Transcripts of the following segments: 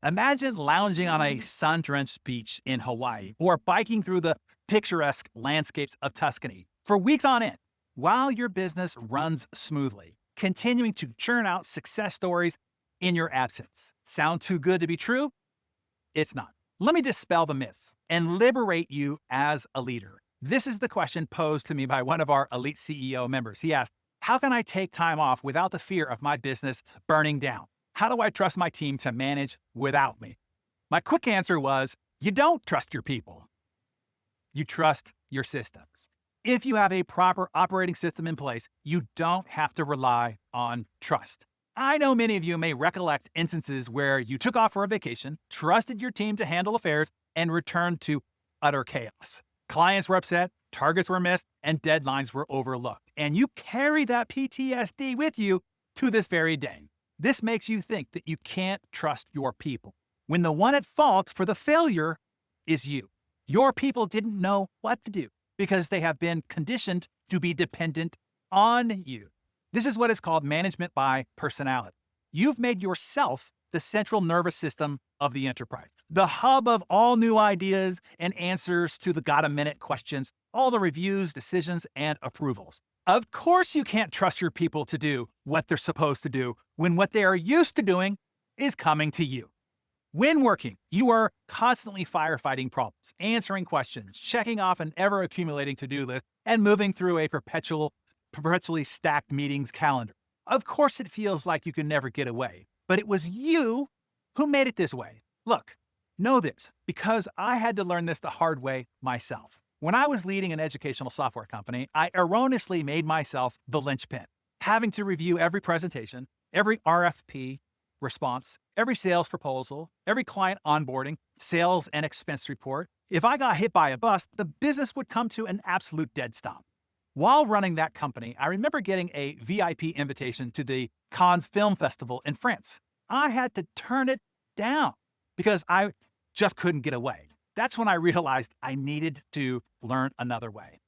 Imagine lounging on a sun-drenched beach in Hawaii or biking through the picturesque landscapes of Tuscany for weeks on end while your business runs smoothly, continuing to churn out success stories in your absence. Sound too good to be true? It's not. Let me dispel the myth and liberate you as a leader. This is the question posed to me by one of our elite CEO members. He asked, how can I take time off without the fear of my business burning down? How do I trust my team to manage without me? My quick answer was, you don't trust your people. You trust your systems. If you have a proper operating system in place, you don't have to rely on trust. I know many of you may recollect instances where you took off for a vacation, trusted your team to handle affairs, and returned to utter chaos. Clients were upset, targets were missed, and deadlines were overlooked. And you carry that PTSD with you to this very day. This makes you think that you can't trust your people, when the one at fault for the failure is you. Your people didn't know what to do because they have been conditioned to be dependent on you. This is what is called management by personality. You've made yourself the central nervous system of the enterprise, the hub of all new ideas and answers to the got-a-minute questions, all the reviews, decisions, and approvals. Of course you can't trust your people to do what they're supposed to do when what they are used to doing is coming to you. When working, you are constantly firefighting problems, answering questions, checking off an ever-accumulating to-do list, and moving through a perpetually stacked meetings calendar. Of course it feels like you can never get away, but it was you who made it this way. Look, know this, because I had to learn this the hard way myself. When I was leading an educational software company, I erroneously made myself the linchpin, having to review every presentation, every RFP response, every sales proposal, every client onboarding, sales and expense report. If I got hit by a bus, the business would come to an absolute dead stop. While running that company, I remember getting a VIP invitation to the Cannes Film Festival in France. I had to turn it down because I just couldn't get away. That's when I realized I needed to learn another way.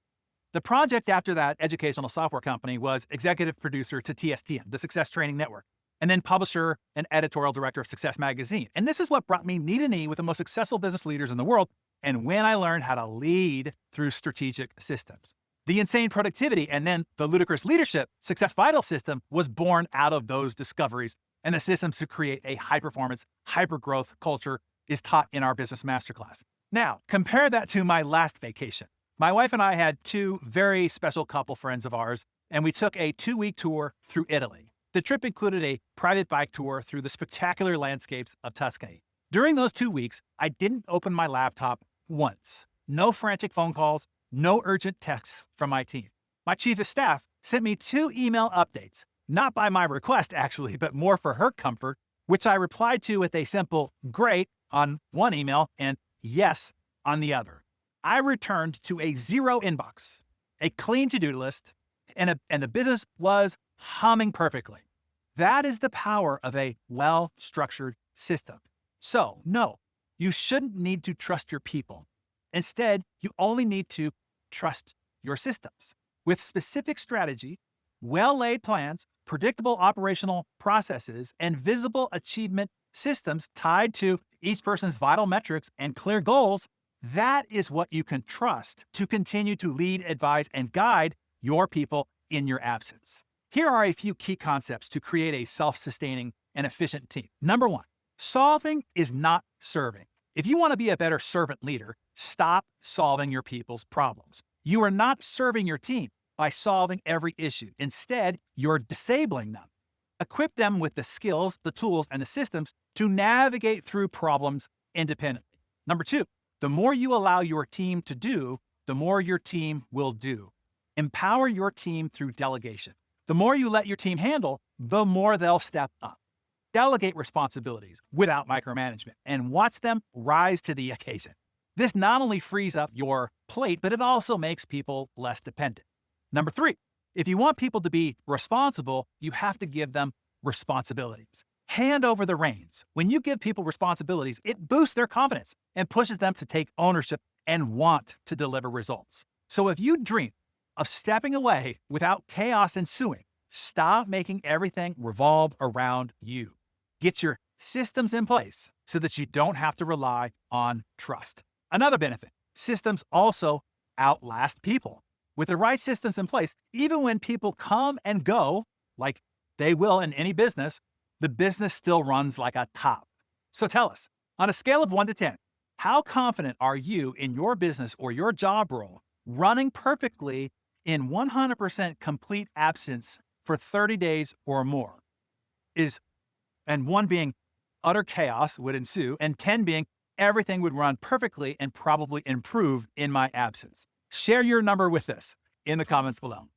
The project after that educational software company was executive producer to TSTN, the Success Training Network, and then publisher and editorial director of Success Magazine. And this is what brought me knee to knee with the most successful business leaders in the world, and when I learned how to lead through strategic systems. The insane productivity and then the ludicrous leadership Success Vital system was born out of those discoveries, and the systems to create a high-performance, hyper-growth culture is taught in our business masterclass. Now, compare that to my last vacation. My wife and I had two very special couple friends of ours, and we took a 2-week tour through Italy. The trip included a private bike tour through the spectacular landscapes of Tuscany. During those 2 weeks, I didn't open my laptop once. No frantic phone calls, no urgent texts from my team. My chief of staff sent me 2 email updates, not by my request actually, but more for her comfort, which I replied to with a simple "great" on one email and "yes" on the other. I returned to a 0 inbox, a clean to-do list, and the business was humming perfectly. That is the power of a well-structured system. So, no, you shouldn't need to trust your people. Instead, you only need to trust your systems. With specific strategy, well-laid plans, predictable operational processes, and visible achievement systems tied to each person's vital metrics and clear goals, that is what you can trust to continue to lead, advise, and guide your people in your absence. Here are a few key concepts to create a self-sustaining and efficient team. Number 1, solving is not serving. If you want to be a better servant leader, stop solving your people's problems. You are not serving your team by solving every issue. Instead, you're disabling them. Equip them with the skills, the tools, and the systems to navigate through problems independently. Number 2, the more you allow your team to do, the more your team will do. Empower your team through delegation. The more you let your team handle, the more they'll step up. Delegate responsibilities without micromanagement and watch them rise to the occasion. This not only frees up your plate, but it also makes people less dependent. Number 3, if you want people to be responsible, you have to give them responsibilities. Hand over the reins. When you give people responsibilities, it boosts their confidence and pushes them to take ownership and want to deliver results. So if you dream of stepping away without chaos ensuing, stop making everything revolve around you. Get your systems in place so that you don't have to rely on trust. Another benefit, systems also outlast people. With the right systems in place, even when people come and go, like they will in any business, the business still runs like a top. So tell us, on a scale of 1 to 10, how confident are you in your business or your job role running perfectly in 100% complete absence for 30 days or more? And 1 being utter chaos would ensue, and 10 being everything would run perfectly and probably improve in my absence. Share your number with us in the comments below.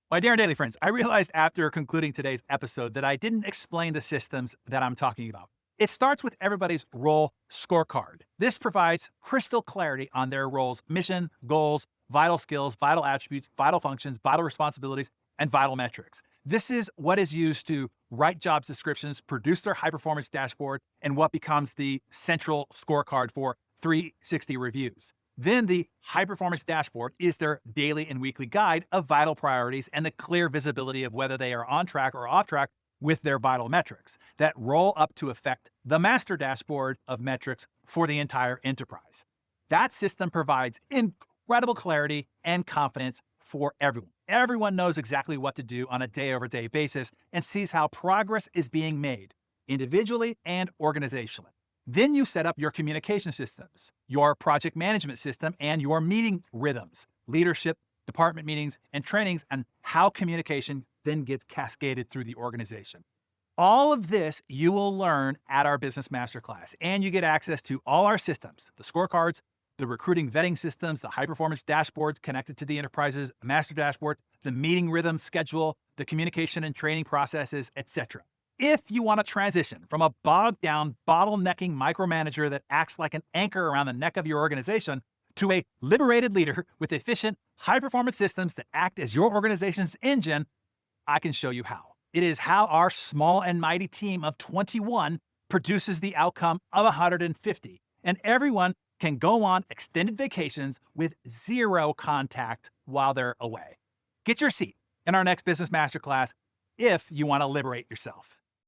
My Darren Daily friends, I realized after concluding today's episode that I didn't explain the systems that I'm talking about. It starts with everybody's role scorecard. This provides crystal clarity on their role's mission, goals, vital skills, vital attributes, vital functions, vital responsibilities, and vital metrics. This is what is used to write job descriptions, produce their high-performance dashboard, and what becomes the central scorecard for 360 reviews. Then the high-performance dashboard is their daily and weekly guide of vital priorities and the clear visibility of whether they are on track or off track with their vital metrics that roll up to affect the master dashboard of metrics for the entire enterprise. That system provides incredible clarity and confidence for everyone. Everyone knows exactly what to do on a day-over-day basis and sees how progress is being made, individually and organizationally. Then you set up your communication systems, your project management system, and your meeting rhythms, leadership, department meetings, and trainings, and how communication then gets cascaded through the organization. All of this you will learn at our Business Masterclass, and you get access to all our systems, the scorecards, the recruiting vetting systems, the high-performance dashboards connected to the enterprise's master dashboard, the meeting rhythm schedule, the communication and training processes, etc. If you want to transition from a bogged-down, bottlenecking micromanager that acts like an anchor around the neck of your organization to a liberated leader with efficient, high-performance systems that act as your organization's engine, I can show you how. It is how our small and mighty team of 21 produces the outcome of 150, and everyone can go on extended vacations with zero contact while they're away. Get your seat in our next Business Masterclass if you want to liberate yourself.